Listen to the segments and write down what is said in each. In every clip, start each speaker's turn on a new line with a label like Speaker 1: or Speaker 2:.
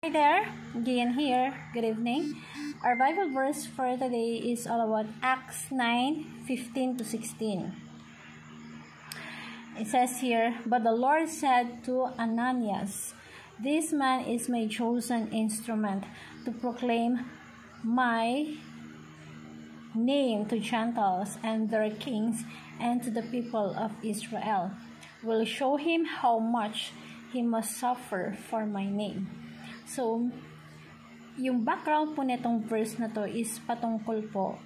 Speaker 1: Hi there, Gian here. Good evening. Our Bible verse for today is all about Acts 9:15 to 16. It says here, "But the Lord said to Ananias, 'This man is my chosen instrument to proclaim my name to Gentiles and their kings and to the people of Israel. Will show him how much he must suffer for my name.'" So, yung background po nitong verse na to is patungkol po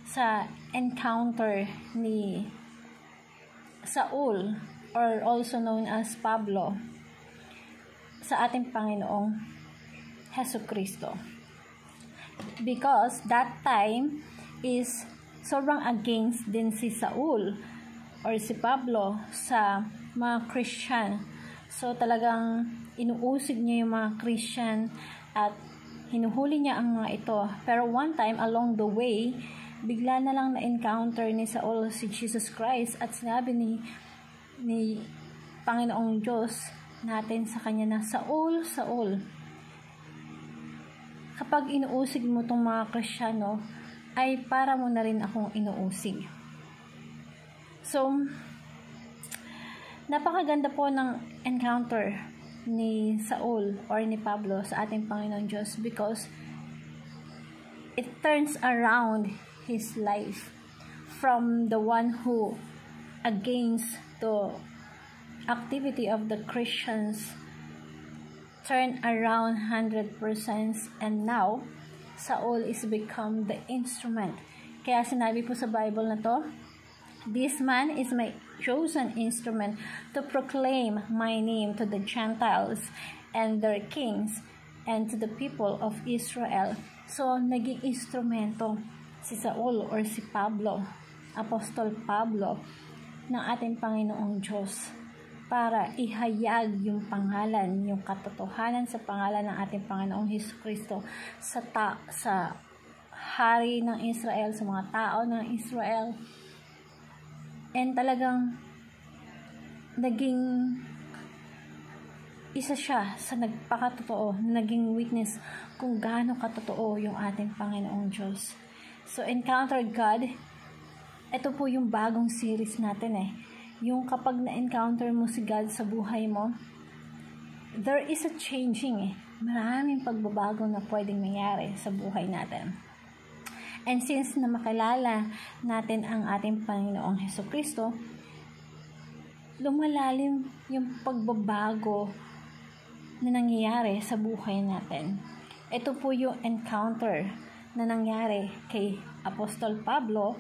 Speaker 1: sa encounter ni Saul, or also known as Pablo, sa ating Panginoong Jesucristo. Because that time is sobrang against din si Saul or si Pablo sa mga Christian. So talagang inuusig niya yung mga Christian at hinuhuli niya ang mga ito. Pero one time along the way, bigla na lang na-encounter ni Saul si Jesus Christ at sinabi ni Panginoong Diyos natin sa kanya na, "Saul, Saul, kapag inuusig mo tong mga Kristiyano, ay para mo na rin akong inuusig." So, napakaganda po ng encounter ni Saul or ni Pablo sa ating Panginoon Diyos because it turns around his life from the one who against the activity of the Christians turn around 100%, and now Saul is become the instrument. Kaya sinabi po sa Bible na to, "This man is my chosen instrument to proclaim my name to the Gentiles and their kings and to the people of Israel." So, naging instrumento si Saul or si Pablo, Apostol Pablo, ng ating Panginoong Diyos para ihayag yung pangalan, yung katotohanan sa pangalan ng ating Panginoong Jesucristo sa hari ng Israel, sa mga tao ng Israel. And talagang naging isa siya sa nagpakatotoo, naging witness kung gaano katotoo yung ating Panginoong Diyos. So, Encounter God, ito po yung bagong series natin Yung kapag na-encounter mo si God sa buhay mo, there is a changing Maraming pagbabago na pwedeng mangyari sa buhay natin. And since na makilala natin ang ating Panginoong Jesucristo, lumalalim yung pagbabago na nangyayari sa buhay natin. Ito po yung encounter na nangyari kay Apostol Pablo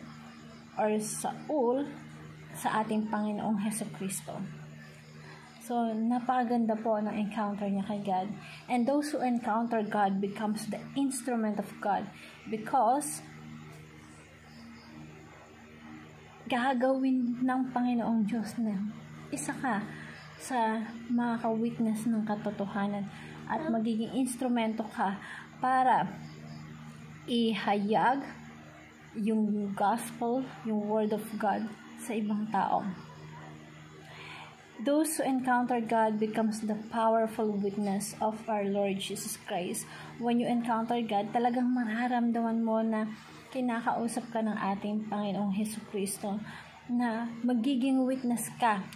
Speaker 1: or Saul sa ating Panginoong Jesucristo. So, napakaganda po ng encounter niya kay God. And those who encounter God becomes the instrument of God because gagawin ng Panginoong Diyos na isa ka sa makaka-witness ng katotohanan at magiging instrumento ka para ihayag yung gospel, yung word of God sa ibang tao. Those who encounter God becomes the powerful witness of our Lord Jesus Christ. When you encounter God, talagang mararamdaman mo na kinakausap ka ng ating Panginoong Jesucristo, na magiging witness ka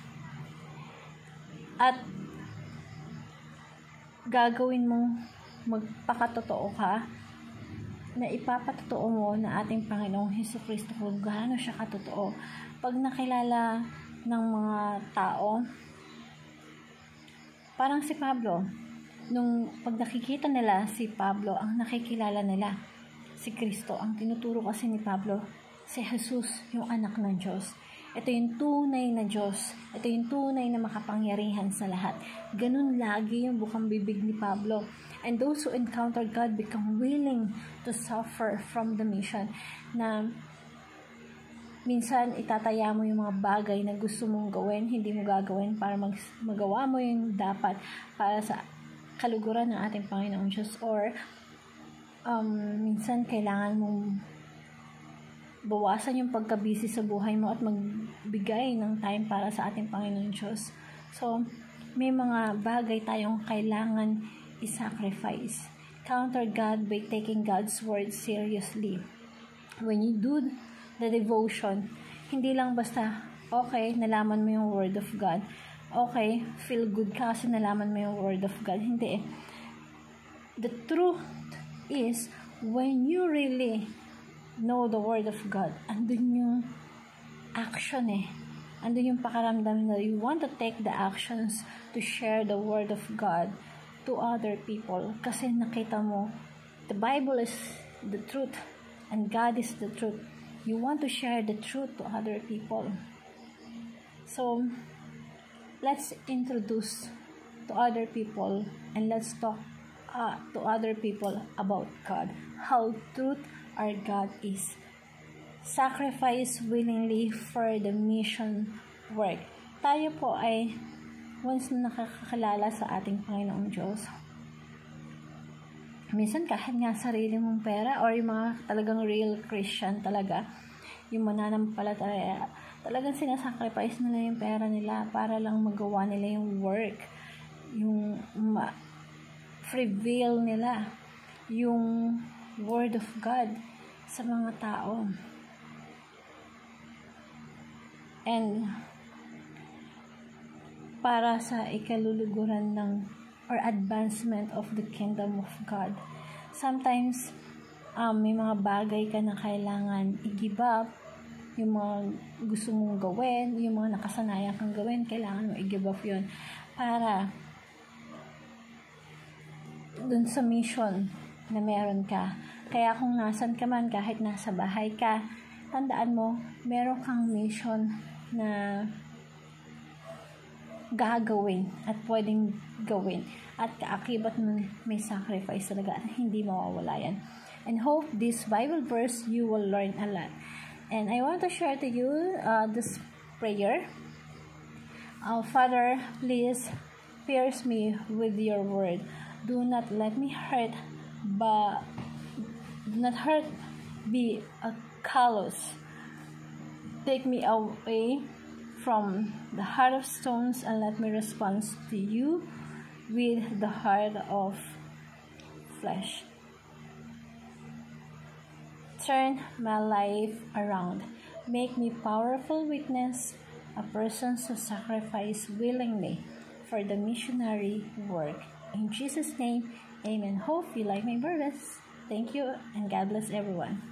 Speaker 1: at gagawin mong magpakatotoo ka, na ipapatotoo mo na ating Panginoong Jesucristo kung gaano siya katotoo. Pag nakilala ng mga tao, parang si Pablo, nung pag nakikita nila si Pablo, ang nakikilala nila si Kristo. Ang tinuturo kasi ni Pablo, si Jesus, yung anak ng Diyos. Ito yung tunay na Diyos. Ito yung tunay na makapangyarihan sa lahat. Ganun lagi yung bukang bibig ni Pablo. And those who encounter God become willing to suffer from the mission. Na minsan itataya mo yung mga bagay na gusto mong gawin, hindi mo gagawin para magawa mo yung dapat para sa kaluguran ng ating Panginoong Diyos. Or minsan kailangan mong bawasan yung pagka-busy sa buhay mo at magbigay ng time para sa ating Panginoon Diyos. So, may mga bagay tayong kailangan is sacrifice. Counter God by taking God's word seriously. When you do the devotion, hindi lang basta, okay, nalaman mo yung word of God. Okay, feel good ka kasi nalaman mo yung word of God. Hindi. The truth is, when you really know the word of God, andun yung action andun yung pakaramdam na you want to take the actions to share the word of God to other people. Kasi nakita mo, the Bible is the truth and God is the truth. You want to share the truth to other people. So, let's introduce to other people and let's talk to other people about God. How truth our God is. Sacrifice willingly for the mission work. Tayo po ay once na nakakakilala sa ating Panginoong Diyos, minsan kahit nga sarili mong pera or yung mga talagang real Christian talaga, yung mananampalataya, talagang sinasacrifice nila yung pera nila para lang magawa nila yung work, yung reveal nila yung word of God sa mga tao. And para sa ikaluluguran ng or advancement of the kingdom of God. Sometimes, may mga bagay ka na kailangan i-give up, yung mga gusto mong gawin, yung mga nakasanayan kang gawin, kailangan mo i-give up yun para dun sa mission na meron ka. Kaya kung nasan ka man, kahit nasa bahay ka, tandaan mo, meron kang mission na gagawin at pwedeng gawin. At kaakibat nun, may sacrifice talaga. Hindi mawawala yan. And hope this Bible verse, you will learn a lot. And I want to share to you this prayer. Father, please pierce me with your word. Do not let me hurt, but do not hurt be a callous. Take me away from the heart of stones and let me respond to you with the heart of flesh. Turn my life around. Make me powerful witness, a person who sacrifice willingly for the missionary work. In Jesus' name, amen. Hope you like my verse. Thank you and God bless everyone.